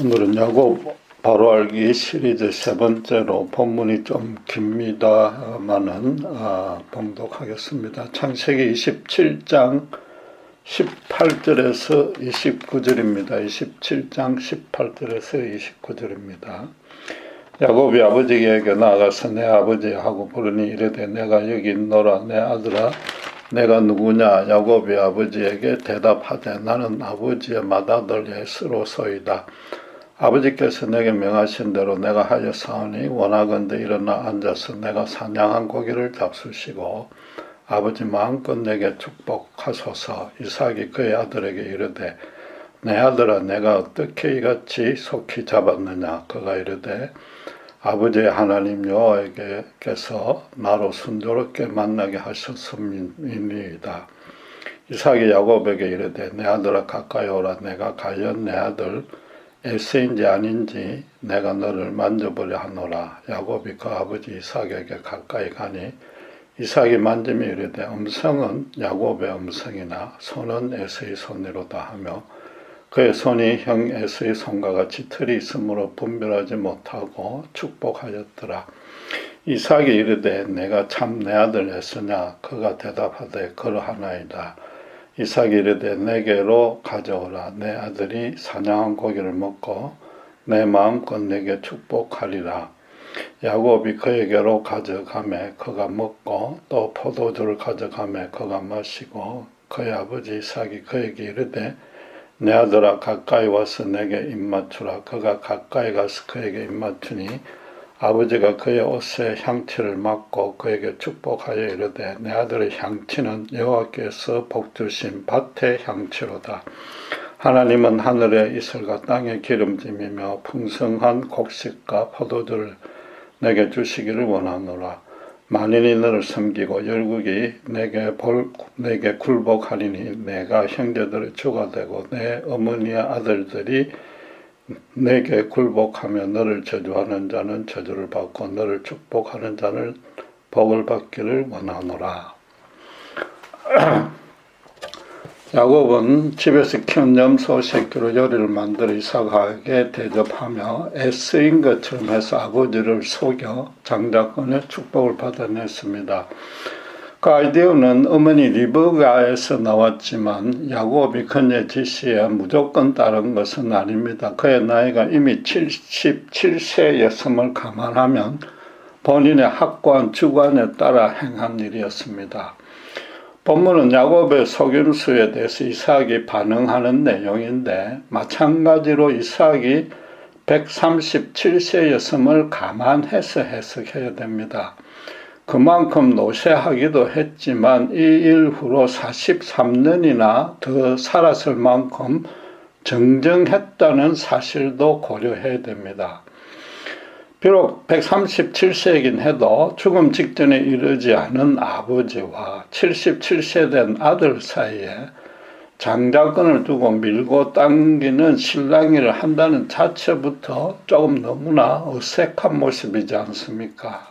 오늘은 야곱 바로 알기 시리즈 세 번째로 본문이 좀 깁니다만은 봉독하겠습니다. 창세기 27장 18절에서 29절입니다. 27장 18절에서 29절입니다. 야곱이 아버지에게 나아가서 내 아버지하고 부르니 이르되 내가 여기 있노라. 내 아들아 내가 누구냐? 야곱이 아버지에게 대답하되 나는 아버지의 맏아들 에스로소이다. 아버지께서 내게 명하신 대로 내가 하였사오니 원하건대 일어나 앉아서 내가 사냥한 고기를 잡수시고 아버지 마음껏 내게 축복하소서. 이삭이 그의 아들에게 이르되 내 아들아 내가 어떻게 이같이 속히 잡았느냐? 그가 이르되 아버지의 하나님 여호와께서 나로 순조롭게 만나게 하셨음이니이다. 이삭이 야곱에게 이르되 내 아들아 가까이 오라. 내가 과연 내 아들 에서인지 아닌지 내가 너를 만져보려 하노라. 야곱이 그 아버지 이삭에게 가까이 가니 이삭이 만짐이 이르되 음성은 야곱의 음성이나 손은 에서의 손이로다 하며 그의 손이 형 에서의 손과 같이 틀이 있으므로 분별하지 못하고 축복하였더라. 이삭이 이르되 내가 참 내 아들 에서냐? 그가 대답하되 그러하나이다. 이삭이 이르되 내게로 가져오라. 내 아들이 사냥한 고기를 먹고 내 마음껏 내게 축복하리라. 야곱이 그에게로 가져가매 그가 먹고 또 포도주를 가져가매 그가 마시고 그의 아버지 이삭이 그에게 이르되 내 아들아 가까이 와서 내게 입맞추라. 그가 가까이 가서 그에게 입맞추니 아버지가 그의 옷에 향취를 맡고 그에게 축복하여 이르되 내 아들의 향취는 여호와께서 복주신 밭의 향취로다. 하나님은 하늘의 이슬과 땅의 기름짐이며 풍성한 곡식과 포도주를 내게 주시기를 원하노라. 만인이 너를 섬기고 열국이 내게 굴복하리니 내가 형제들의 주가 되고 내 어머니의 아들들이 내게 굴복하며 너를 저주하는 자는 저주를 받고 너를 축복하는 자는 복을 받기를 원하노라. 야곱은 집에서 키운 염소 새끼로 요리를 만들어 이삭에게 대접하며 애쓰인 것처럼 해서 아버지를 속여 장자권의 축복을 받아냈습니다. 그 아이디어는 어머니 리브가에서 나왔지만 야곱이 그녀의 지시에 무조건 따른 것은 아닙니다. 그의 나이가 이미 77세였음을 감안하면 본인의 확고한 주관에 따라 행한 일이었습니다. 본문은 야곱의 속임수에 대해서 이삭이 반응하는 내용인데 마찬가지로 이삭이 137세였음을 감안해서 해석해야 됩니다. 그만큼 노쇠하기도 했지만 이 일 후로 43년이나 더 살았을 만큼 정정했다는 사실도 고려해야 됩니다. 비록 137세이긴 해도 죽음 직전에 이르지 않은 아버지와 77세 된 아들 사이에 장자권을 두고 밀고 당기는 실랑이를 한다는 자체부터 조금 너무나 어색한 모습이지 않습니까?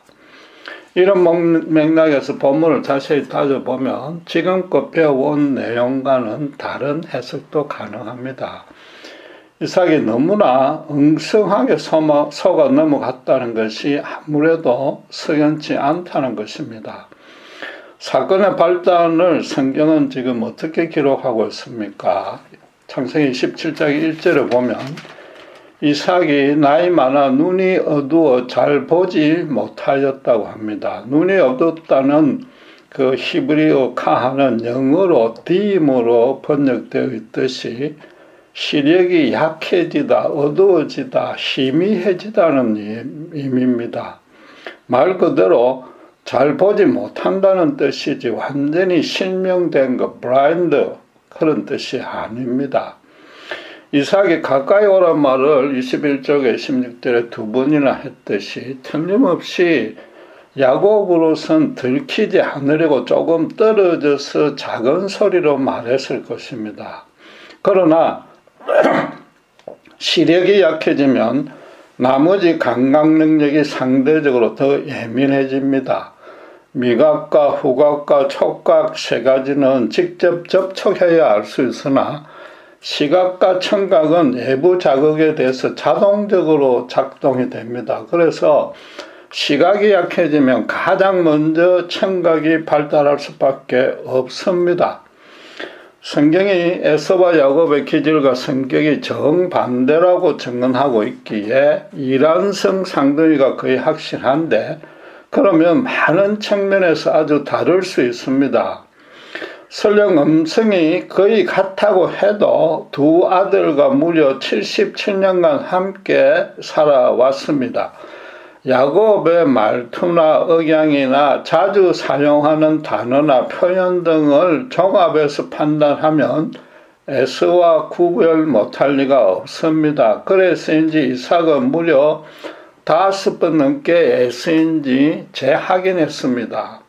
이런 맥락에서 본문을 자세히 따져보면 지금껏 배워온 내용과는 다른 해석도 가능합니다. 이삭이 너무나 엉성하게 속아 넘어갔다는 것이 아무래도 석연치 않다는 것입니다. 사건의 발단을 성경은 지금 어떻게 기록하고 있습니까? 창세기 17장 1절에 보면 이삭이 나이 많아 눈이 어두워 잘 보지 못하였다고 합니다. 눈이 어둡다는 그 히브리어 카하는 영어로 딤으로 번역되어 있듯이 시력이 약해지다, 어두워지다, 희미해지다는 의미입니다. 말 그대로 잘 보지 못한다는 뜻이지 완전히 실명된 것, 블라인드 그런 뜻이 아닙니다. 이삭이 가까이 오란 말을 21절에 16절에 두 번이나 했듯이 틀림없이 야곱으로선 들키지 않으려고 조금 떨어져서 작은 소리로 말했을 것입니다. 그러나 시력이 약해지면 나머지 감각 능력이 상대적으로 더 예민해집니다. 미각과 후각과 촉각 세 가지는 직접 접촉해야 알 수 있으나 시각과 청각은 외부 자극에 대해서 자동적으로 작동이 됩니다. 그래서 시각이 약해지면 가장 먼저 청각이 발달할 수밖에 없습니다. 성경이 에서와 야곱의 기질과 성격이 정반대라고 증언하고 있기에 이란성 쌍둥이가 거의 확실한데, 그러면 많은 측면에서 아주 다를 수 있습니다. 설령 음성이 거의 같다고 해도 두 아들과 무려 77년간 함께 살아왔습니다. 야곱의 말투나 억양이나 자주 사용하는 단어나 표현 등을 종합해서 판단하면 에서와 구별 못할 리가 없습니다. 그래서인지 이삭은 무려 5번 넘게 에서인지 재확인했습니다.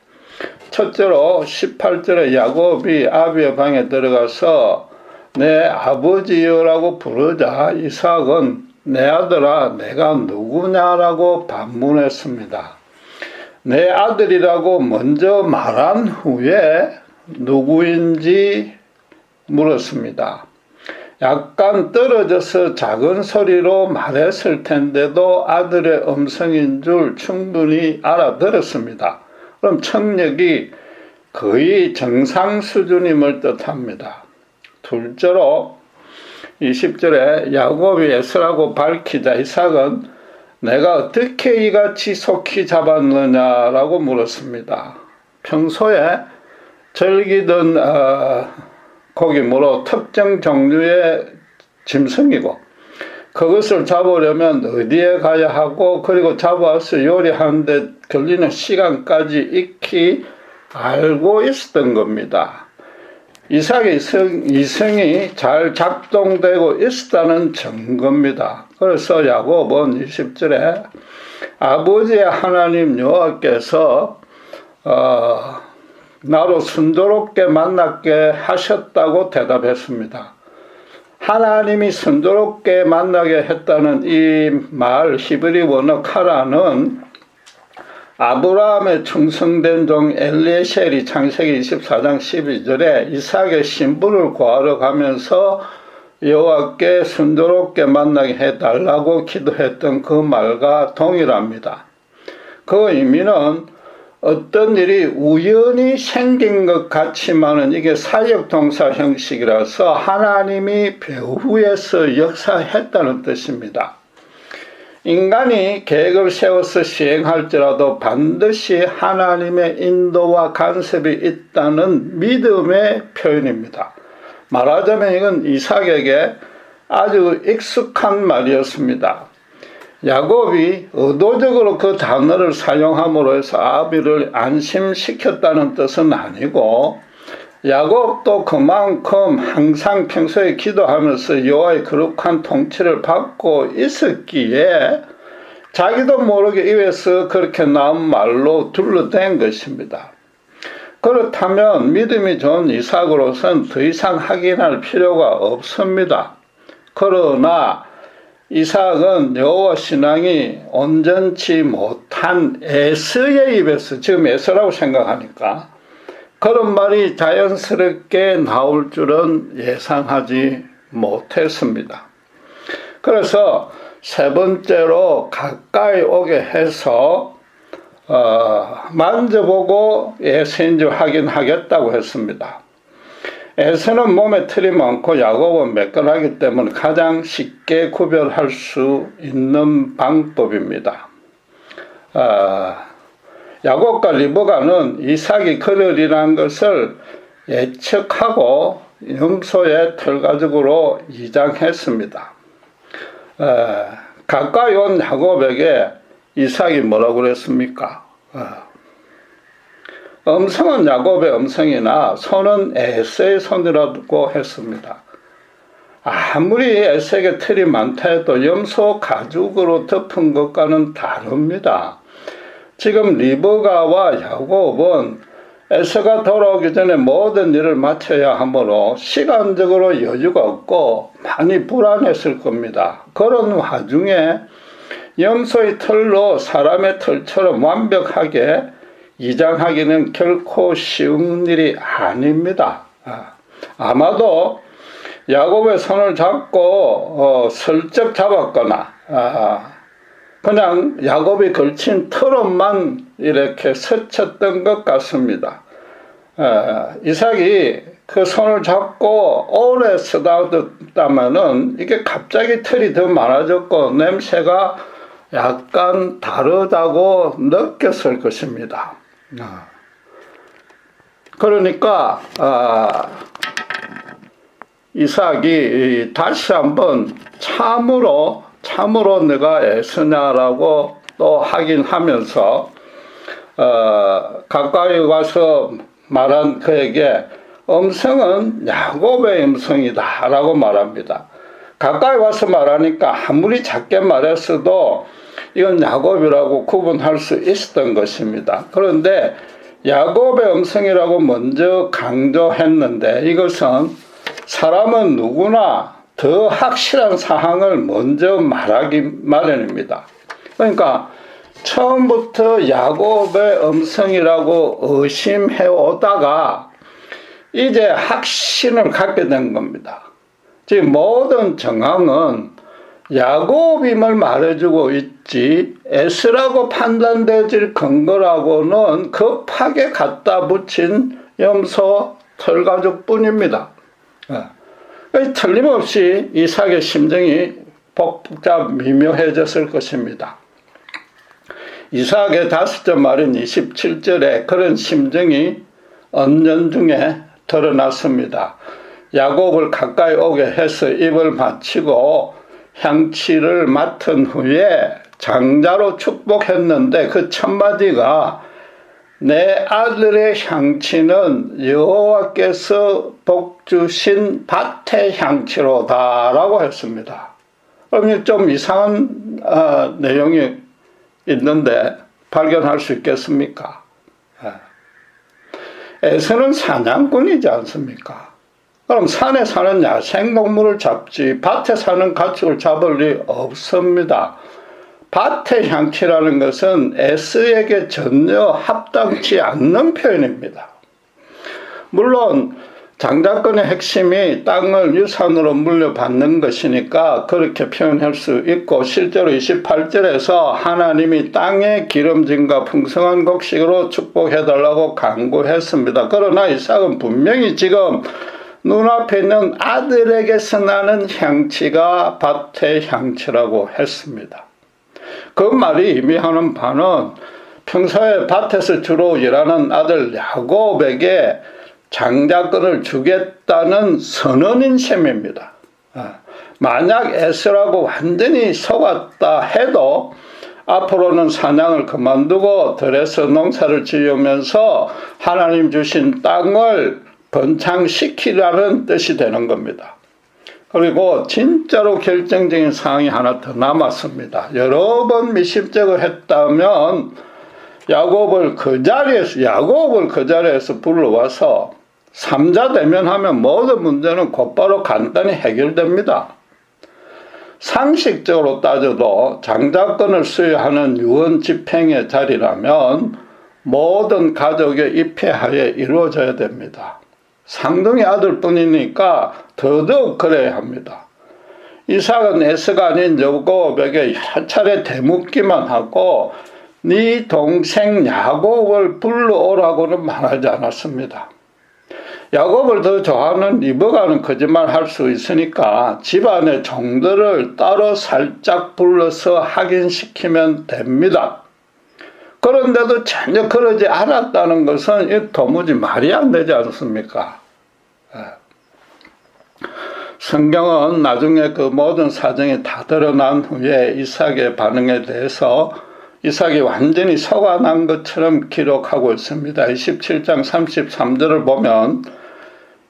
첫째로 18절에 야곱이 아비의 방에 들어가서 내 아버지여라고 부르자 이삭은 내 아들아 내가 누구냐라고 반문했습니다. 내 아들이라고 먼저 말한 후에 누구인지 물었습니다. 약간 떨어져서 작은 소리로 말했을 텐데도 아들의 음성인 줄 충분히 알아들었습니다. 그럼 청력이 거의 정상 수준임을 뜻합니다. 둘째로 20절에 야곱이 에서라고 밝히자 이삭은 내가 어떻게 이같이 속히 잡았느냐라고 물었습니다. 평소에 즐기던 고기므로 특정 종류의 짐승이고 그것을 잡으려면 어디에 가야 하고 그리고 잡아서 요리하는데 걸리는 시간까지 익히 알고 있었던 겁니다. 이삭의 이성이 잘 작동되고 있었다는 증거입니다. 그래서 야곱은 20절에 아버지의 하나님 여호와께서 나로 순조롭게 만나게 하셨다고 대답했습니다. 하나님이 순조롭게 만나게 했다는 이 말 히브리 원어 카라는 아브라함의 충성된 종 엘리에셀이 창세기 24장 12절에 이삭의 신부를 구하러 가면서 여호와께 순조롭게 만나게 해달라고 기도했던 그 말과 동일합니다. 그 의미는 어떤 일이 우연히 생긴 것 같지만은 이게 사역동사 형식이라서 하나님이 배후에서 역사했다는 뜻입니다. 인간이 계획을 세워서 시행할지라도 반드시 하나님의 인도와 간섭이 있다는 믿음의 표현입니다. 말하자면 이건 이삭에게 아주 익숙한 말이었습니다. 야곱이 의도적으로 그 단어를 사용함으로 해서 아비를 안심시켰다는 뜻은 아니고 야곱도 그만큼 항상 평소에 기도하면서 여호와의 거룩한 통치를 받고 있었기에 자기도 모르게 입에서 그렇게 나온 말로 둘러댄 것입니다. 그렇다면 믿음이 좋은 이삭으로서는 더 이상 확인할 필요가 없습니다. 그러나 이삭은 여호와 신앙이 온전치 못한 에서의 입에서, 지금 에서라고 생각하니까 그런 말이 자연스럽게 나올 줄은 예상하지 못했습니다. 그래서 세 번째로 가까이 오게 해서 만져보고 에서인지 확인하겠다고 했습니다. 에서는 몸에 털이 많고 야곱은 매끈하기 때문에 가장 쉽게 구별할 수 있는 방법입니다. 야곱과 리브가는 이삭이 그러리라는 것을 예측하고 염소의 털가죽으로 이장했습니다. 가까이 온 야곱에게 이삭이 뭐라고 그랬습니까? 음성은 야곱의 음성이나 손은 에서의 손이라고 했습니다. 아무리 에서에게 털이 많다 해도 염소 가죽으로 덮은 것과는 다릅니다. 지금 리브가와 야곱은 에서가 돌아오기 전에 모든 일을 마쳐야 하므로 시간적으로 여유가 없고 많이 불안했을 겁니다. 그런 와중에 염소의 털로 사람의 털처럼 완벽하게 이장하기는 결코 쉬운 일이 아닙니다. 아마도 야곱의 손을 잡고 슬쩍 잡았거나 그냥 야곱이 걸친 털옷만 이렇게 스쳤던 것 같습니다. 이삭이 그 손을 잡고 오래 쓰다듬다면은 이게 갑자기 털이 더 많아졌고 냄새가 약간 다르다고 느꼈을 것입니다. 그러니까 이삭이 다시 한번 참으로 내가 애쓰냐라고 또 하긴 하면서 가까이 와서 말한 그에게 음성은 야곱의 음성이다 라고 말합니다. 가까이 와서 말하니까 아무리 작게 말했어도 이건 야곱이라고 구분할 수 있었던 것입니다. 그런데 야곱의 음성이라고 먼저 강조했는데 이것은 사람은 누구나 더 확실한 사항을 먼저 말하기 마련입니다. 그러니까 처음부터 야곱의 음성이라고 의심해 오다가 이제 확신을 갖게 된 겁니다. 지금 모든 정황은 야곱임을 말해주고 있지 에스라고 판단되질 근거라고는 급하게 갖다 붙인 염소 털가죽뿐입니다. 틀림없이 이삭의 심정이 복잡 미묘해졌을 것입니다. 이삭의 5절 말인 27절에 그런 심정이 은연중에 드러났습니다. 야곱을 가까이 오게 해서 입을 맞추고 향치를 맡은 후에 장자로 축복했는데 그 첫마디가 내 아들의 향치는 여호와께서 복 주신 밭의 향치로다 라고 했습니다. 그럼 좀 이상한 내용이 있는데 발견할 수 있겠습니까? 에서는 사냥꾼이지 않습니까? 그럼 산에 사는 야생동물을 잡지 밭에 사는 가축을 잡을 리 없습니다. 밭의 향치라는 것은 에스에게 전혀 합당치 않는 표현입니다. 물론 장자권의 핵심이 땅을 유산으로 물려받는 것이니까 그렇게 표현할 수 있고 실제로 28절에서 하나님이 땅의 기름짐과 풍성한 곡식으로 축복해달라고 간구했습니다. 그러나 이삭은 분명히 지금 눈앞에 있는 아들에게서 나는 향치가 밭의 향치라고 했습니다. 그 말이 의미하는 바는 평소에 밭에서 주로 일하는 아들 야곱에게 장자권을 주겠다는 선언인 셈입니다. 만약 에스라고 완전히 속았다 해도 앞으로는 사냥을 그만두고 들에서 농사를 지으면서 하나님 주신 땅을 번창시키라는 뜻이 되는 겁니다. 그리고 진짜로 결정적인 사항이 하나 더 남았습니다. 여러 번 미심쩍어 했다면 야곱을 그 자리에서 불러와서 삼자 대면하면 모든 문제는 곧바로 간단히 해결됩니다. 상식적으로 따져도 장자권을 수여하는 유언 집행의 자리라면 모든 가족의 입회하에 이루어져야 됩니다. 상둥이 아들뿐이니까 더더욱 그래야 합니다. 이삭은 에서가 아닌 야곱에게 여러 차례 되묻기만 하고 네 동생 야곱을 불러오라고는 말하지 않았습니다. 야곱을 더 좋아하는 리브가는 거짓말 할 수 있으니까 집안의 종들을 따로 살짝 불러서 확인시키면 됩니다. 그런데도 전혀 그러지 않았다는 것은 도무지 말이 안 되지 않습니까? 성경은 나중에 그 모든 사정이 다 드러난 후에 이삭의 반응에 대해서 이삭이 완전히 속아난 것처럼 기록하고 있습니다. 27장 33절을 보면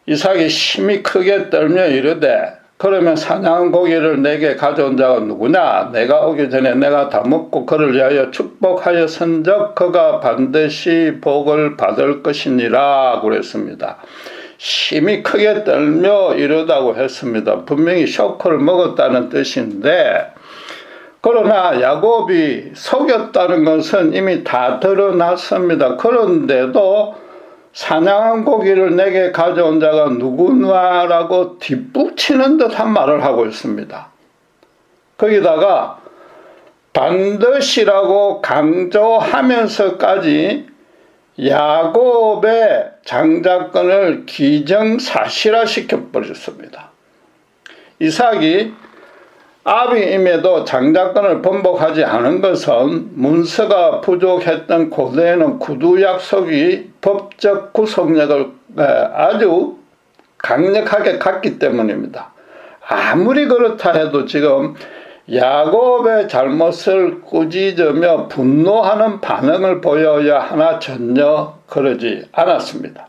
이삭이 심히 크게 떨며 이르되 그러면 사냥한 고기를 내게 가져온 자가 누구냐? 내가 오기 전에 내가 다 먹고 그를 위하여 축복하였은즉 그가 반드시 복을 받을 것이니라 그랬습니다. 심히 크게 떨며 이르다고 했습니다. 분명히 쇼크를 먹었다는 뜻인데 그러나 야곱이 속였다는 것은 이미 다 드러났습니다. 그런데도 사냥한 고기를 내게 가져온 자가 누구냐라고 뒷북치는 듯한 말을 하고 있습니다. 거기다가 반드시라고 강조하면서까지 야곱의 장자권을 기정사실화 시켜버렸습니다. 이삭이 아비임에도 장자권을 번복하지 않은 것은 문서가 부족했던 고대에는 구두 약속이 법적 구속력을 아주 강력하게 갖기 때문입니다. 아무리 그렇다 해도 지금 야곱의 잘못을 꾸짖으며 분노하는 반응을 보여야 하나 전혀 그러지 않았습니다.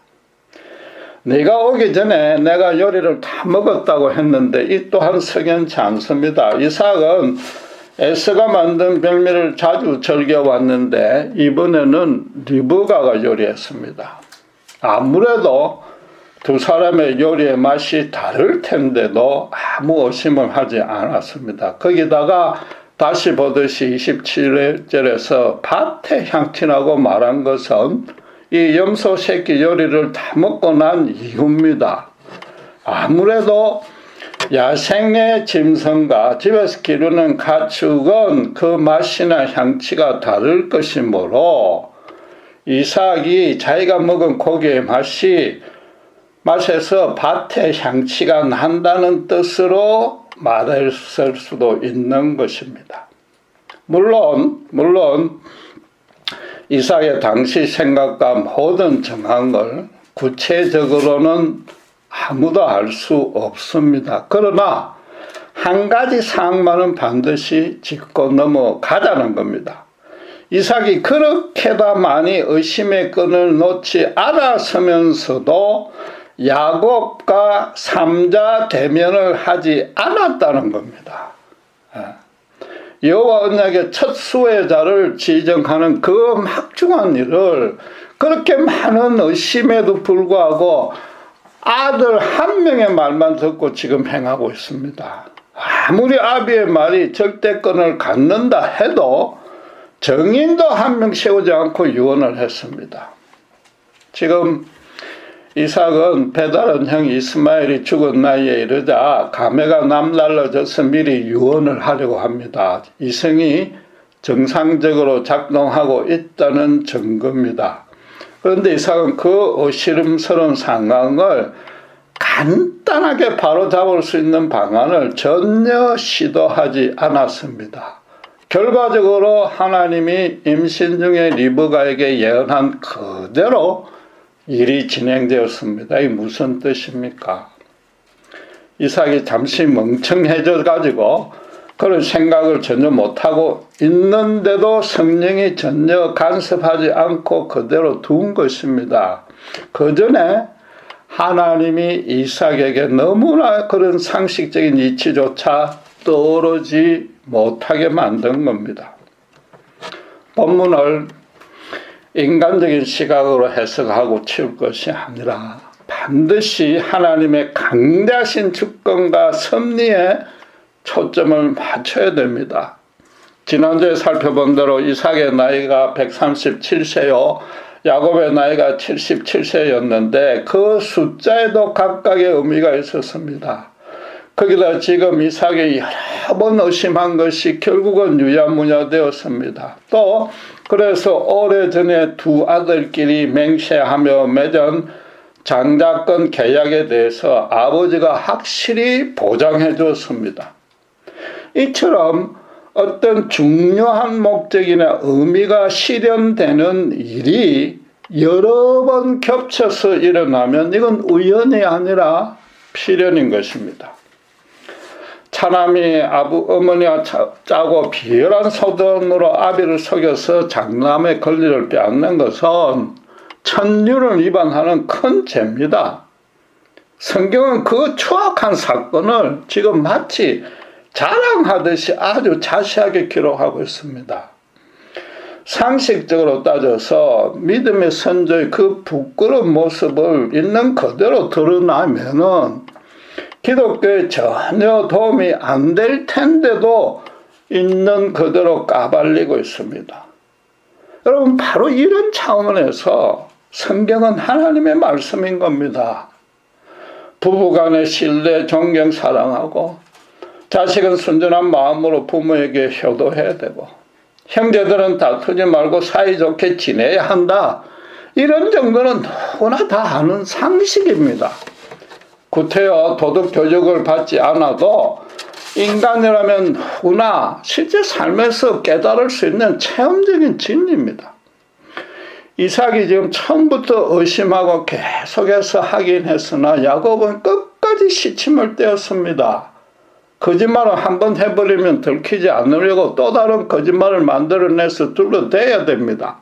네가 오기 전에 내가 요리를 다 먹었다고 했는데 이 또한 석연치 않습니다. 이삭은 에서가 만든 별미를 자주 즐겨왔는데 이번에는 리브가가 요리했습니다. 아무래도 두 사람의 요리의 맛이 다를 텐데도 아무 의심을 하지 않았습니다. 거기다가 다시 보듯이 27절에서 밭에 향티나고 말한 것은 이 염소 새끼 요리를 다 먹고 난 이유입니다. 아무래도 야생의 짐승과 집에서 기르는 가축은 그 맛이나 향치가 다를 것이므로 이삭이 자기가 먹은 고기의 맛에서 밭의 향치가 난다는 뜻으로 말했을 수도 있는 것입니다. 물론 이삭의 당시 생각과 모든 정황을 구체적으로는 아무도 알 수 없습니다. 그러나 한 가지 사항만은 반드시 짚고 넘어가자는 겁니다. 이삭이 그렇게나 많이 의심의 끈을 놓지 않았으면서도 야곱과 삼자 대면을 하지 않았다는 겁니다. 여호와 언약의 첫 수혜자를 지정하는 그 막중한 일을 그렇게 많은 의심에도 불구하고 아들 한 명의 말만 듣고 지금 행하고 있습니다. 아무리 아비의 말이 절대권을 갖는다 해도 정인도 한 명 세우지 않고 유언을 했습니다. 지금 이삭은 배다른 형 이스마엘이 죽은 나이에 이르자 감회가 남달라져서 미리 유언을 하려고 합니다. 이성이 정상적으로 작동하고 있다는 증거입니다. 그런데 이삭은 그 어시름스러운 상황을 간단하게 바로잡을 수 있는 방안을 전혀 시도하지 않았습니다. 결과적으로 하나님이 임신 중에 리브가에게 예언한 그대로 일이 진행되었습니다. 이게 무슨 뜻입니까? 이삭이 잠시 멍청해져 가지고 그런 생각을 전혀 못하고 있는데도 성령이 전혀 간섭하지 않고 그대로 둔 것입니다. 그 전에 하나님이 이삭에게 너무나 그런 상식적인 이치조차 떠오르지 못하게 만든 겁니다. 본문을 인간적인 시각으로 해석하고 치울 것이 아니라 반드시 하나님의 강대하신 주권과 섭리에 초점을 맞춰야 됩니다. 지난주에 살펴본 대로 이삭의 나이가 137세요. 야곱의 나이가 77세였는데 그 숫자에도 각각의 의미가 있었습니다. 거기다 지금 이삭이 여러 번 의심한 것이 결국은 유야무야 되었습니다. 또 그래서 오래전에 두 아들끼리 맹세하며 맺은 장자권 계약에 대해서 아버지가 확실히 보장해 줬습니다. 이처럼 어떤 중요한 목적이나 의미가 실현되는 일이 여러 번 겹쳐서 일어나면 이건 우연이 아니라 필연인 것입니다. 차남이 어머니와 짜고 비열한 소동으로 아비를 속여서 장남의 권리를 빼앗는 것은 천륜을 위반하는 큰 죄입니다. 성경은 그 추악한 사건을 지금 마치 자랑하듯이 아주 자세하게 기록하고 있습니다. 상식적으로 따져서 믿음의 선조의 그 부끄러운 모습을 있는 그대로 드러나면은 기독교에 전혀 도움이 안 될 텐데도 있는 그대로 까발리고 있습니다. 여러분 바로 이런 차원에서 성경은 하나님의 말씀인 겁니다. 부부간의 신뢰, 존경, 사랑하고 자식은 순전한 마음으로 부모에게 효도해야 되고 형제들은 다투지 말고 사이좋게 지내야 한다. 이런 정도는 누구나 다 아는 상식입니다. 구태여 도덕 교육을 받지 않아도 인간이라면 누구나 실제 삶에서 깨달을 수 있는 체험적인 진리입니다. 이삭이 지금 처음부터 의심하고 계속해서 하긴 했으나 야곱은 끝까지 시침을 떼었습니다. 거짓말을 한번 해버리면 들키지 않으려고 또 다른 거짓말을 만들어내서 둘러대야 됩니다.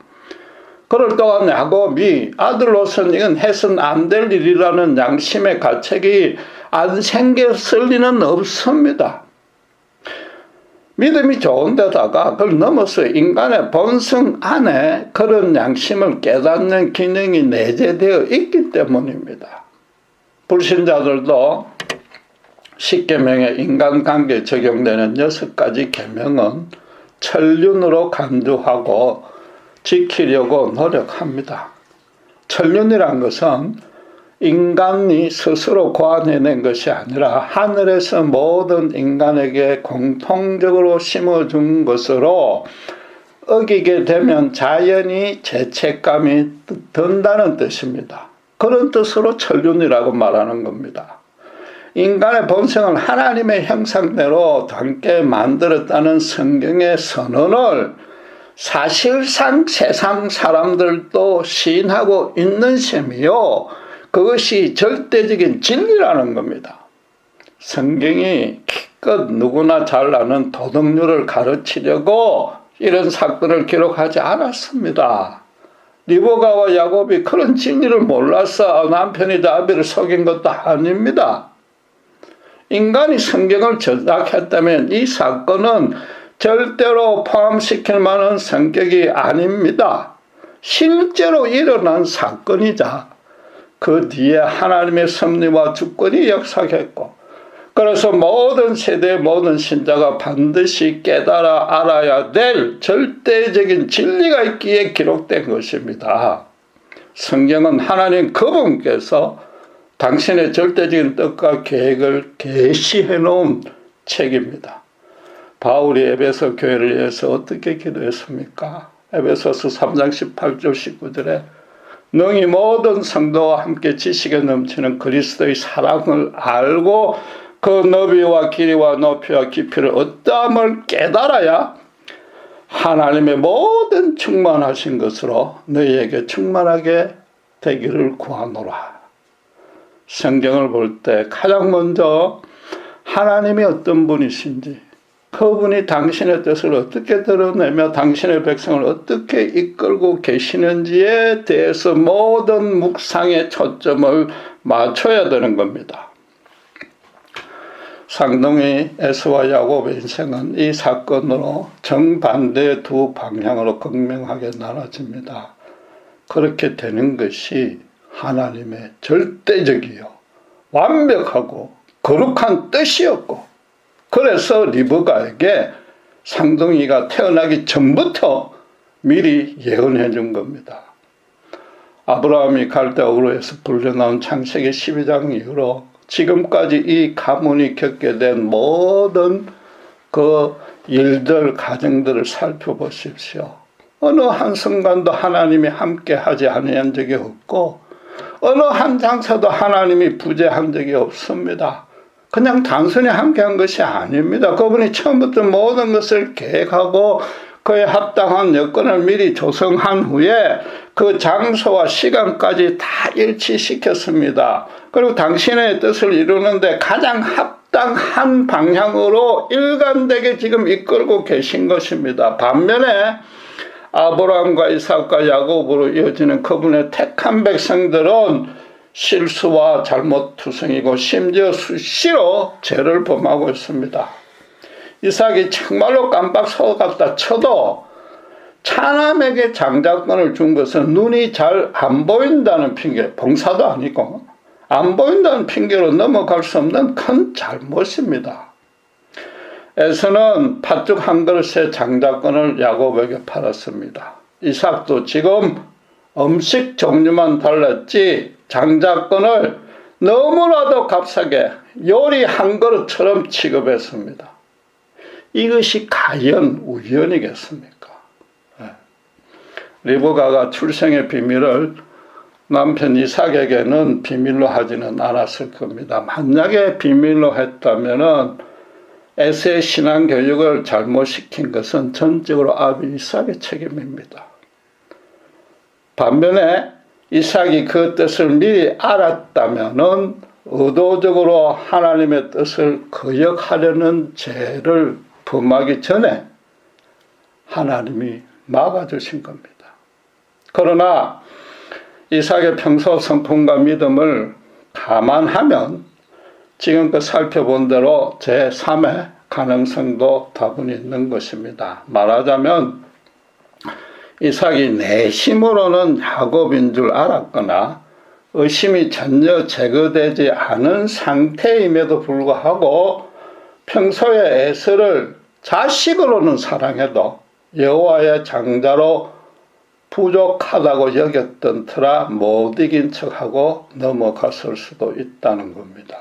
그럴 동안 야곱이 아들로서는 이건 해서는 안 될 일이라는 양심의 가책이 안 생겼을 리는 없습니다. 믿음이 좋은 데다가 그걸 넘어서 인간의 본성 안에 그런 양심을 깨닫는 기능이 내재되어 있기 때문입니다. 불신자들도 10계명의 인간관계에 적용되는 6가지 계명은 천륜으로 간주하고 지키려고 노력합니다. 천륜이란 것은 인간이 스스로 고안해낸 것이 아니라 하늘에서 모든 인간에게 공통적으로 심어준 것으로 어기게 되면 자연히 죄책감이 든다는 뜻입니다. 그런 뜻으로 천륜이라고 말하는 겁니다. 인간의 본성을 하나님의 형상대로 닮게 만들었다는 성경의 선언을 사실상 세상 사람들도 시인하고 있는 셈이요. 그것이 절대적인 진리라는 겁니다. 성경이 기껏 누구나 잘 아는 도덕률을 가르치려고 이런 사건을 기록하지 않았습니다. 리브가와 야곱이 그런 진리를 몰라서 남편이 아비를 속인 것도 아닙니다. 인간이 성경을 저작했다면 이 사건은 절대로 포함시킬 만한 성격이 아닙니다. 실제로 일어난 사건이자 그 뒤에 하나님의 섭리와 주권이 역사했고 그래서 모든 세대의 모든 신자가 반드시 깨달아 알아야 될 절대적인 진리가 있기에 기록된 것입니다. 성경은 하나님 그분께서 당신의 절대적인 뜻과 계획을 계시해 놓은 책입니다. 바울이 에베소 교회를 위해서 어떻게 기도했습니까? 에베소서 3장 18절 19절에 능히 모든 성도와 함께 지식에 넘치는 그리스도의 사랑을 알고 그 너비와 길이와 높이와 깊이를 어떠함을 깨달아야 하나님의 모든 충만하신 것으로 너희에게 충만하게 되기를 구하노라. 성경을 볼 때 가장 먼저 하나님이 어떤 분이신지 그분이 당신의 뜻을 어떻게 드러내며 당신의 백성을 어떻게 이끌고 계시는지에 대해서 모든 묵상의 초점을 맞춰야 되는 겁니다. 쌍둥이 에서와 야곱의 인생은 이 사건으로 정반대의 두 방향으로 극명하게 나눠집니다. 그렇게 되는 것이 하나님의 절대적이요 완벽하고 거룩한 뜻이었고 그래서 리브가에게 쌍둥이가 태어나기 전부터 미리 예언해 준 겁니다. 아브라함이 갈대우르에서 불려나온 창세기 12장 이후로 지금까지 이 가문이 겪게 된 모든 그 일들, 가정들을 살펴보십시오. 어느 한순간도 하나님이 함께 하지 아니한 적이 없고 어느 한 장사도 하나님이 부재한 적이 없습니다. 그냥 단순히 함께한 것이 아닙니다. 그분이 처음부터 모든 것을 계획하고 그에 합당한 여건을 미리 조성한 후에 그 장소와 시간까지 다 일치시켰습니다. 그리고 당신의 뜻을 이루는데 가장 합당한 방향으로 일관되게 지금 이끌고 계신 것입니다. 반면에 아브라함과 이삭과 야곱으로 이어지는 그분의 택한 백성들은 실수와 잘못투성이고 심지어 수시로 죄를 범하고 있습니다. 이삭이 정말로 깜빡 속았다 쳐도 차남에게 장자권을 준 것은 눈이 잘 안 보인다는 핑계, 봉사도 아니고 안 보인다는 핑계로 넘어갈 수 없는 큰 잘못입니다. 에서는 팥죽 한 그릇의 장자권을 야곱에게 팔았습니다. 이삭도 지금 음식 종류만 달랐지 장자권을 너무나도 값싸게 요리 한 그릇처럼 취급했습니다. 이것이 과연 우연이겠습니까? 리브가가 출생의 비밀을 남편 이삭에게는 비밀로 하지는 않았을 겁니다. 만약에 비밀로 했다면은 에세의 신앙 교육을 잘못시킨 것은 전적으로 아비 이삭의 책임입니다. 반면에 이삭이 그 뜻을 미리 알았다면은 의도적으로 하나님의 뜻을 거역하려는 죄를 범하기 전에 하나님이 막아주신 겁니다. 그러나 이삭의 평소 성품과 믿음을 감안하면 지금껏 살펴본 대로 제3의 가능성도 다분히 있는 것입니다. 말하자면 이삭이 내심으로는 야곱인 줄 알았거나 의심이 전혀 제거되지 않은 상태임에도 불구하고 평소에 에서를 자식으로는 사랑해도 여호와의 장자로 부족하다고 여겼던 터라 못 이긴 척하고 넘어갔을 수도 있다는 겁니다.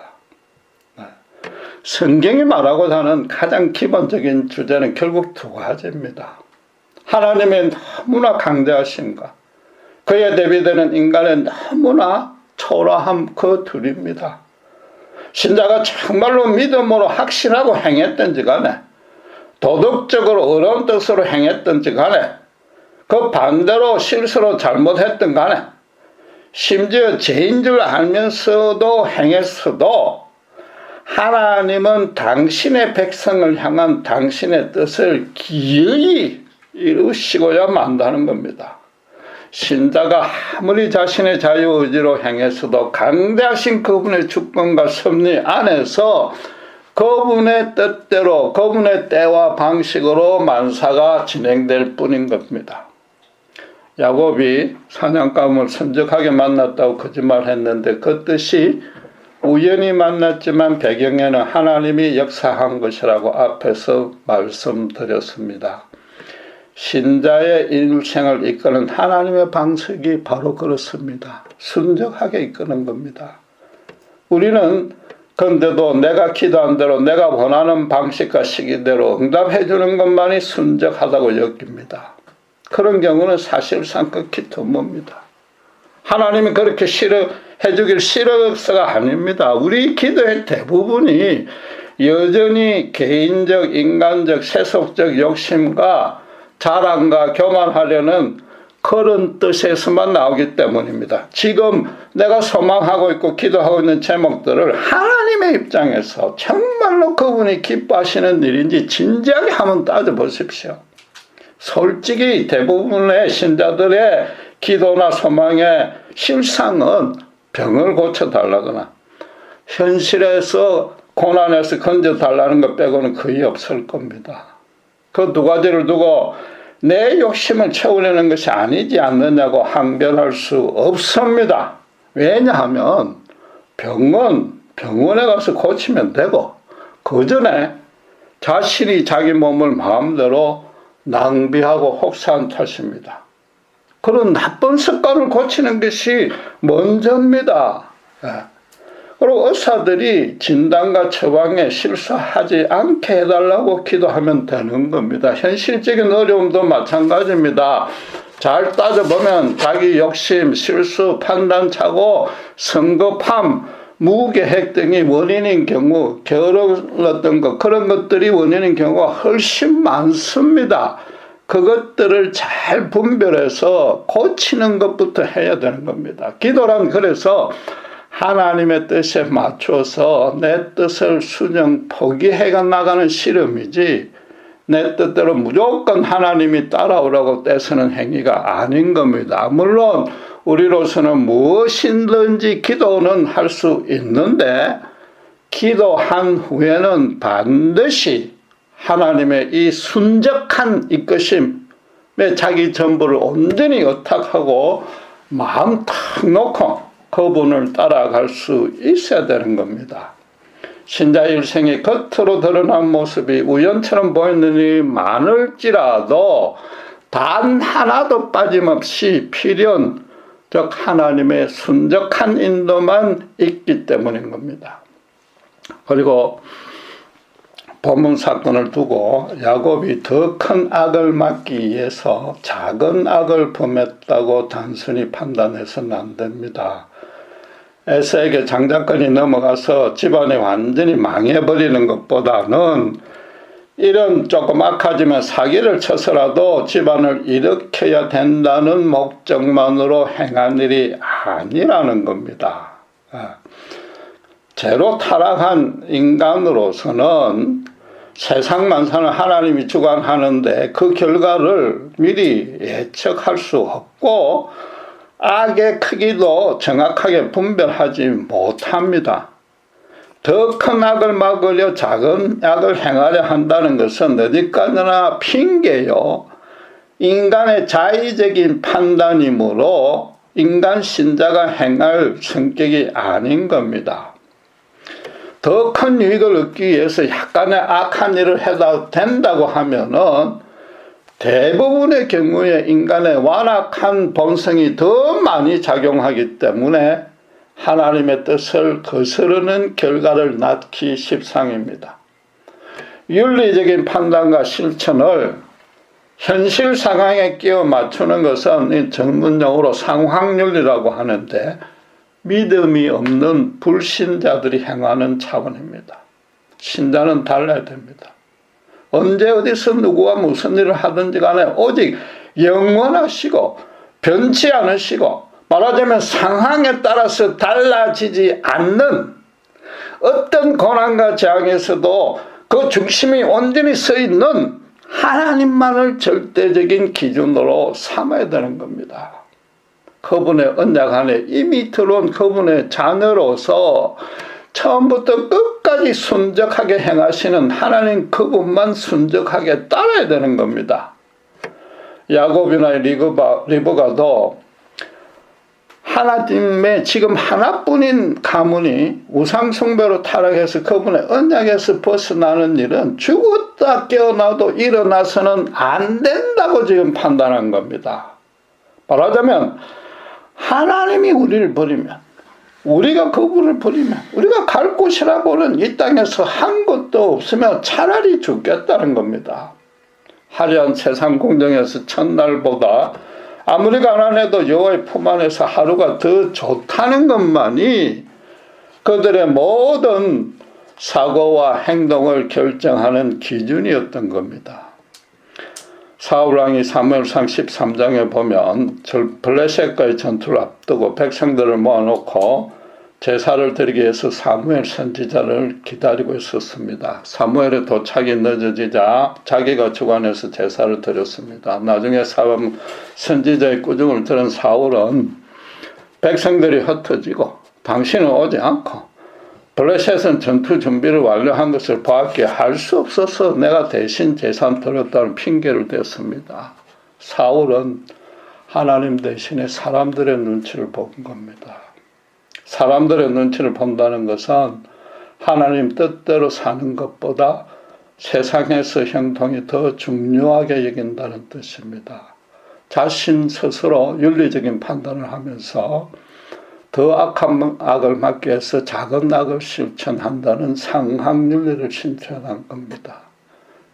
성경이 말하고자 하는 가장 기본적인 주제는 결국 두 가지입니다. 하나님의 너무나 강대하심과 그에 대비되는 인간의 너무나 초라함, 그 둘입니다. 신자가 정말로 믿음으로 확신하고 행했든지 간에 도덕적으로 어려운 뜻으로 행했든지 간에 그 반대로 실수로 잘못했든 간에 심지어 죄인 줄 알면서도 행했어도 하나님은 당신의 백성을 향한 당신의 뜻을 기어이 이루시고야 만다는 겁니다. 신자가 아무리 자신의 자유의지로 행했어도 강대하신 그분의 주권과 섭리 안에서 그분의 뜻대로 그분의 때와 방식으로 만사가 진행될 뿐인 겁니다. 야곱이 사냥감을 선적하게 만났다고 거짓말했는데 그 뜻이 우연히 만났지만 배경에는 하나님이 역사한 것이라고 앞에서 말씀드렸습니다. 신자의 인생을 이끄는 하나님의 방식이 바로 그렇습니다. 순적하게 이끄는 겁니다. 우리는 그런데도 내가 기도한 대로 내가 원하는 방식과 시기대로 응답해 주는 것만이 순적하다고 여깁니다. 그런 경우는 사실상 극히 드뭅니다. 하나님이 그렇게 해주길 싫어서가 아닙니다. 우리 기도의 대부분이 여전히 개인적, 인간적, 세속적 욕심과 자랑과 교만하려는 그런 뜻에서만 나오기 때문입니다. 지금 내가 소망하고 있고 기도하고 있는 제목들을 하나님의 입장에서 정말로 그분이 기뻐하시는 일인지 진지하게 한번 따져보십시오. 솔직히 대부분의 신자들의 기도나 소망의 실상은 병을 고쳐달라거나 현실에서 고난에서 건져달라는 것 빼고는 거의 없을 겁니다. 그 두 가지를 두고 내 욕심을 채우려는 것이 아니지 않느냐고 항변할 수 없습니다. 왜냐하면 병원에 가서 고치면 되고 그 전에 자신이 자기 몸을 마음대로 낭비하고 혹사한 탓입니다. 그런 나쁜 습관을 고치는 것이 먼저입니다. 그리고 의사들이 진단과 처방에 실수하지 않게 해달라고 기도하면 되는 겁니다. 현실적인 어려움도 마찬가지입니다. 잘 따져보면 자기 욕심, 실수, 판단착오, 성급함, 무계획 등이 원인인 경우, 게을렀던 것, 그런 것들이 원인인 경우가 훨씬 많습니다. 그것들을 잘 분별해서 고치는 것부터 해야 되는 겁니다. 기도란 그래서 하나님의 뜻에 맞춰서 내 뜻을 수정 포기해 나가는 실험이지 내 뜻대로 무조건 하나님이 따라오라고 떼쓰는 행위가 아닌 겁니다. 물론 우리로서는 무엇이든지 기도는 할 수 있는데 기도한 후에는 반드시 하나님의 이 순적한 이끄심에 자기 전부를 온전히 의탁하고 마음 탁 놓고 그분을 따라갈 수 있어야 되는 겁니다. 신자 일생이 겉으로 드러난 모습이 우연처럼 보이는 일이 많을지라도 단 하나도 빠짐없이 필연, 즉 하나님의 순적한 인도만 있기 때문인 겁니다. 그리고 본문 사건을 두고 야곱이 더 큰 악을 막기 위해서 작은 악을 범했다고 단순히 판단해서는 안 됩니다. 에서에게 장자권이 넘어가서 집안이 완전히 망해버리는 것보다는 이런 조금 악하지만 사기를 쳐서라도 집안을 일으켜야 된다는 목적만으로 행한 일이 아니라는 겁니다. 죄로 타락한 인간으로서는 세상 만사는 하나님이 주관하는데 그 결과를 미리 예측할 수 없고 악의 크기도 정확하게 분별하지 못합니다. 더 큰 악을 막으려 작은 악을 행하려 한다는 것은 어디까지나 핑계요, 인간의 자의적인 판단이므로 인간 신자가 행할 성격이 아닌 겁니다. 더 큰 유익을 얻기 위해서 약간의 악한 일을 해도 된다고 하면은 대부분의 경우에 인간의 완악한 본성이 더 많이 작용하기 때문에 하나님의 뜻을 거스르는 결과를 낳기 십상입니다. 윤리적인 판단과 실천을 현실 상황에 끼워 맞추는 것은 전문용어로 상황윤리라고 하는데 믿음이 없는 불신자들이 행하는 차원입니다. 신자는 달라야 됩니다. 언제 어디서 누구와 무슨 일을 하든지 간에 오직 영원하시고 변치 않으시고 말하자면 상황에 따라서 달라지지 않는 어떤 고난과 재앙에서도 그 중심이 온전히 서 있는 하나님만을 절대적인 기준으로 삼아야 되는 겁니다. 그분의 언약 안에 이미 들어온 그분의 자녀로서 처음부터 끝까지 순적하게 행하시는 하나님 그분만 순적하게 따라야 되는 겁니다. 야곱이나 리브가도 하나님의 지금 하나뿐인 가문이 우상숭배로 타락해서 그분의 언약에서 벗어나는 일은 죽었다 깨어나도 일어나서는 안 된다고 지금 판단한 겁니다. 말하자면 하나님이 우리를 버리면, 우리가 그분을 버리면, 우리가 갈 곳이라고는 이 땅에서 한 것도 없으면 차라리 죽겠다는 겁니다. 화려한 세상 공정에서 첫날보다 아무리 가난해도 여호와의 품 안에서 하루가 더 좋다는 것만이 그들의 모든 사고와 행동을 결정하는 기준이었던 겁니다. 사울왕이 사무엘상 13장에 보면 블레셋과의 전투를 앞두고 백성들을 모아놓고 제사를 드리기 위해서 사무엘 선지자를 기다리고 있었습니다. 사무엘의 도착이 늦어지자 자기가 주관해서 제사를 드렸습니다. 나중에 선지자의 꾸중을 들은 사울은 백성들이 흩어지고 당신은 오지 않고 블레셋은 전투 준비를 완료한 것을 보았기에 할 수 없어서 내가 대신 제사 드렸다는 핑계를 댔습니다. 사울은 하나님 대신에 사람들의 눈치를 본 겁니다. 사람들의 눈치를 본다는 것은 하나님 뜻대로 사는 것보다 세상에서 행동이 더 중요하게 여긴다는 뜻입니다. 자신 스스로 윤리적인 판단을 하면서 더 악한 악을 막기 위해서 작은 악을 실천한다는 상황윤리를 실천한 겁니다.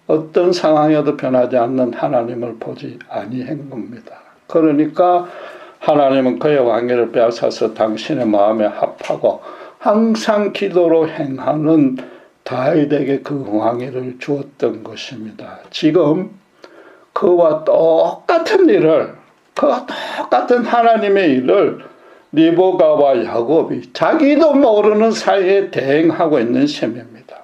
어떤 상황에도 변하지 않는 하나님을 보지 아니한 겁니다. 그러니까 하나님은 그의 왕위를 빼앗아서 당신의 마음에 합하고 항상 기도로 행하는 다윗에게 그 왕위를 주었던 것입니다. 지금 그와 똑같은 일을, 그와 똑같은 하나님의 일을 리브가와 야곱이 자기도 모르는 사이에 대행하고 있는 셈입니다.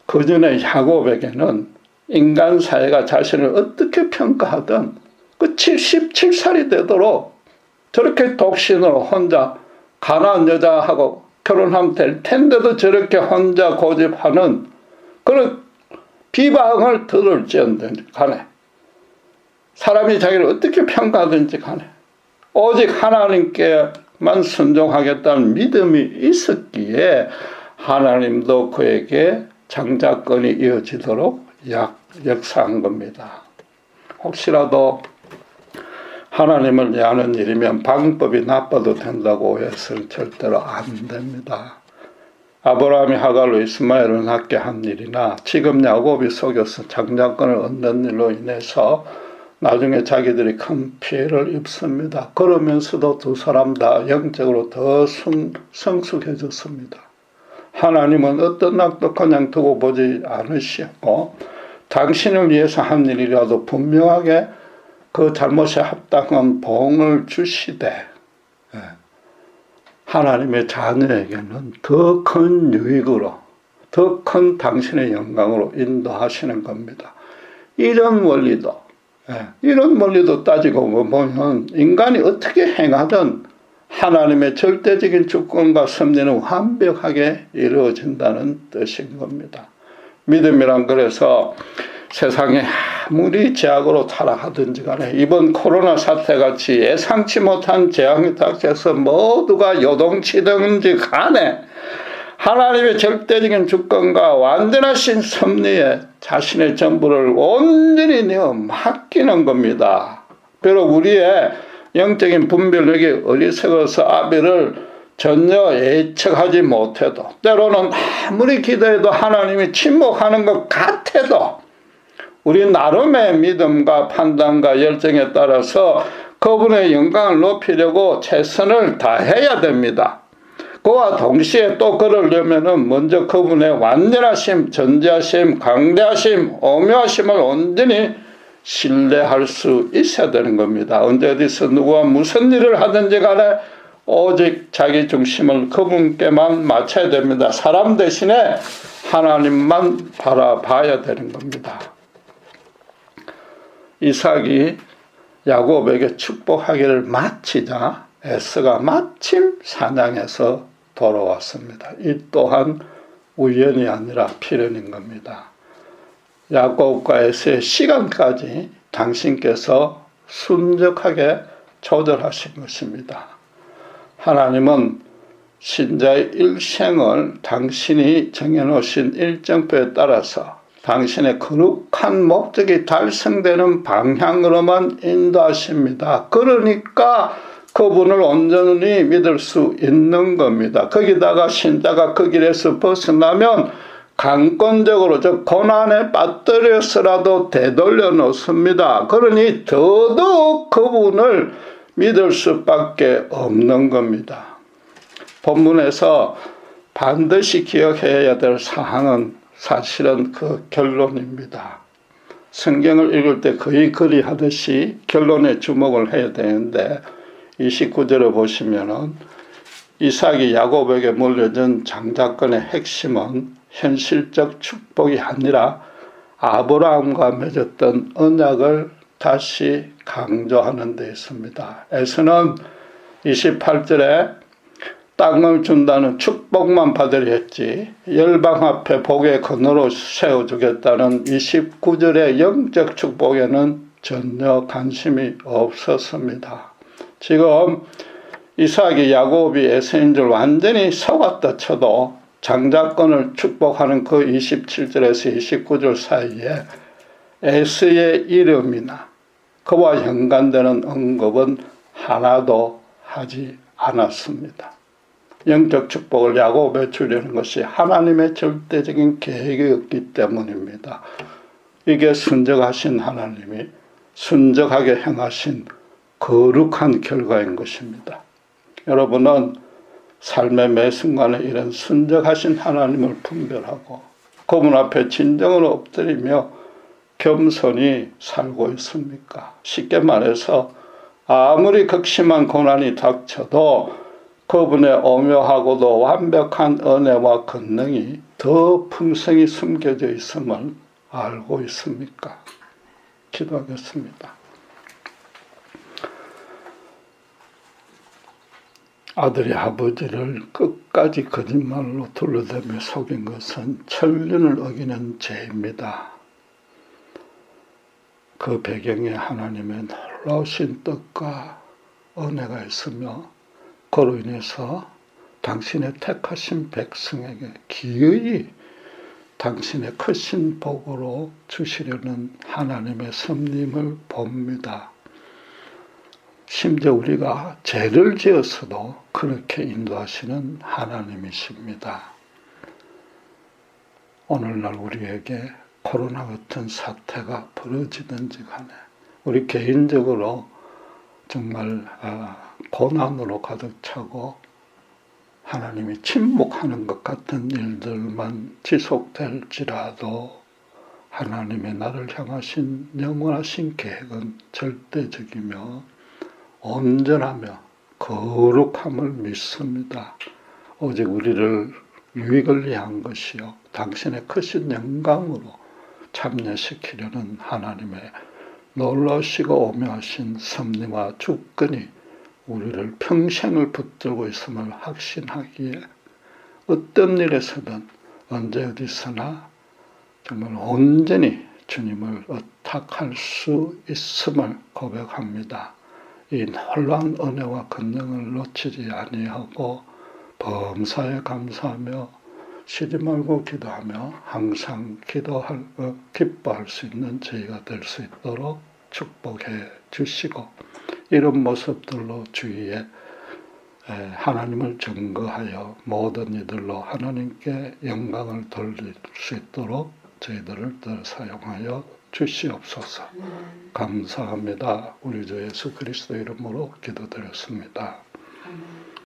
그 전에 야곱에게는 인간 사회가 자신을 어떻게 평가하든 그 77살이 되도록 저렇게 독신으로 혼자 가난한 여자하고 결혼하면 될 텐데도 저렇게 혼자 고집하는 그런 비방을 들을지언정 간에 사람이 자기를 어떻게 평가하든지 간에 오직 하나님께만 순종하겠다는 믿음이 있었기에 하나님도 그에게 장자권이 이어지도록 역사한 겁니다. 혹시라도 하나님을 위하는 일이면 방법이 나빠도 된다고 해서는 절대로 안 됩니다. 아브라함이 하갈로 이스마엘을 낳게 한 일이나 지금 야곱이 속여서 장자권을 얻는 일로 인해서 나중에 자기들이 큰 피해를 입습니다. 그러면서도 두 사람 다 영적으로 더 성숙해졌습니다. 하나님은 어떤 낙도 그냥 두고 보지 않으시고 당신을 위해서 한 일이라도 분명하게 그 잘못에 합당한 보응을 주시되 하나님의 자녀에게는 더 큰 유익으로 더 큰 당신의 영광으로 인도하시는 겁니다. 이런 원리도 따지고 보면 인간이 어떻게 행하든 하나님의 절대적인 주권과 섭리는 완벽하게 이루어진다는 뜻인 겁니다. 믿음이란 그래서 세상에 아무리 제약으로 타락하든지 간에 이번 코로나 사태같이 예상치 못한 재앙이 닥쳐서 모두가 요동치든지 간에 하나님의 절대적인 주권과 완전하신 섭리에 자신의 전부를 온전히 내어 맡기는 겁니다. 비록 우리의 영적인 분별력이 어리석어서 아비를 전혀 예측하지 못해도 때로는 아무리 기도해도 하나님이 침묵하는 것 같아도 우리 나름의 믿음과 판단과 열정에 따라서 그분의 영광을 높이려고 최선을 다해야 됩니다. 그와 동시에 또 그러려면은 먼저 그분의 완전하심, 전지하심, 강대하심, 오묘하심을 온전히 신뢰할 수 있어야 되는 겁니다. 언제 어디서 누구와 무슨 일을 하든지 간에 오직 자기 중심을 그분께만 맞춰야 됩니다. 사람 대신에 하나님만 바라봐야 되는 겁니다. 이삭이 야곱에게 축복하기를 마치자 에서가 마침 사냥해서 돌아왔습니다. 이 또한 우연이 아니라 필연인 겁니다. 야곱과 에서의 시간까지 당신께서 순적하게 조절하신 것입니다. 하나님은 신자의 일생을 당신이 정해놓으신 일정표에 따라서 당신의 거룩한 목적이 달성되는 방향으로만 인도하십니다. 그러니까 그분을 온전히 믿을 수 있는 겁니다. 거기다가 신자가 그 길에서 벗어나면 강권적으로 즉 고난에 빠뜨려서라도 되돌려 놓습니다. 그러니 더더욱 그분을 믿을 수밖에 없는 겁니다. 본문에서 반드시 기억해야 될 사항은 사실은 그 결론입니다. 성경을 읽을 때 거의 그리하듯이 결론에 주목을 해야 되는데 29절을 보시면은 이삭이 야곱에게 물려준 장자권의 핵심은 현실적 축복이 아니라 아브라함과 맺었던 언약을 다시 강조하는 데 있습니다. 에서는 28절에 땅을 준다는 축복만 받으려 했지 열방 앞에 복의 건너로 세워주겠다는 29절의 영적 축복에는 전혀 관심이 없었습니다. 지금 이삭이 야곱이 에서인 줄 완전히 속았다 쳐도 장자권을 축복하는 그 27절에서 29절 사이에 에서의 이름이나 그와 연관되는 언급은 하나도 하지 않았습니다. 영적 축복을 야곱에 주려는 것이 하나님의 절대적인 계획이었기 때문입니다. 이게 순적하신 하나님이 순적하게 행하신 거룩한 결과인 것입니다. 여러분은 삶의 매 순간에 이런 순적하신 하나님을 분별하고 그분 앞에 진정으로 엎드리며 겸손히 살고 있습니까? 쉽게 말해서 아무리 극심한 고난이 닥쳐도 그분의 오묘하고도 완벽한 은혜와 권능이 더 풍성히 숨겨져 있음을 알고 있습니까? 기도하겠습니다. 아들이 아버지를 끝까지 거짓말로 둘러대며 속인 것은 천륜을 어기는 죄입니다. 그 배경에 하나님의 놀라우신 뜻과 은혜가 있으며 그로 인해서 당신의 택하신 백성에게 기어이 당신의 크신 복으로 주시려는 하나님의 섭림을 봅니다. 심지어 우리가 죄를 지어서도 그렇게 인도하시는 하나님이십니다. 오늘날 우리에게 코로나 같은 사태가 벌어지든지 간에 우리 개인적으로 정말 고난으로 가득 차고 하나님이 침묵하는 것 같은 일들만 지속될지라도 하나님의 나를 향하신 영원하신 계획은 절대적이며 온전하며 거룩함을 믿습니다. 오직 우리를 유익을 위한 것이요 당신의 크신 영광으로 참여시키려는 하나님의 놀라시고 오묘하신 섭리와 주권이 우리를 평생을 붙들고 있음을 확신하기에 어떤 일에서든 언제 어디서나 정말 온전히 주님을 의탁할 수 있음을 고백합니다. 이 놀라운 은혜와 권능을 놓치지 아니하고 범사에 감사하며 쉬지 말고 기도하며 항상 기뻐할 수 있는 저희가 될 수 있도록 축복해 주시고 이런 모습들로 주위에 하나님을 증거하여 모든 이들로 하나님께 영광을 돌릴 수 있도록 저희들을 더 사용하여 주시옵소서. 감사합니다. 우리 주 예수 그리스도 이름으로 기도드렸습니다.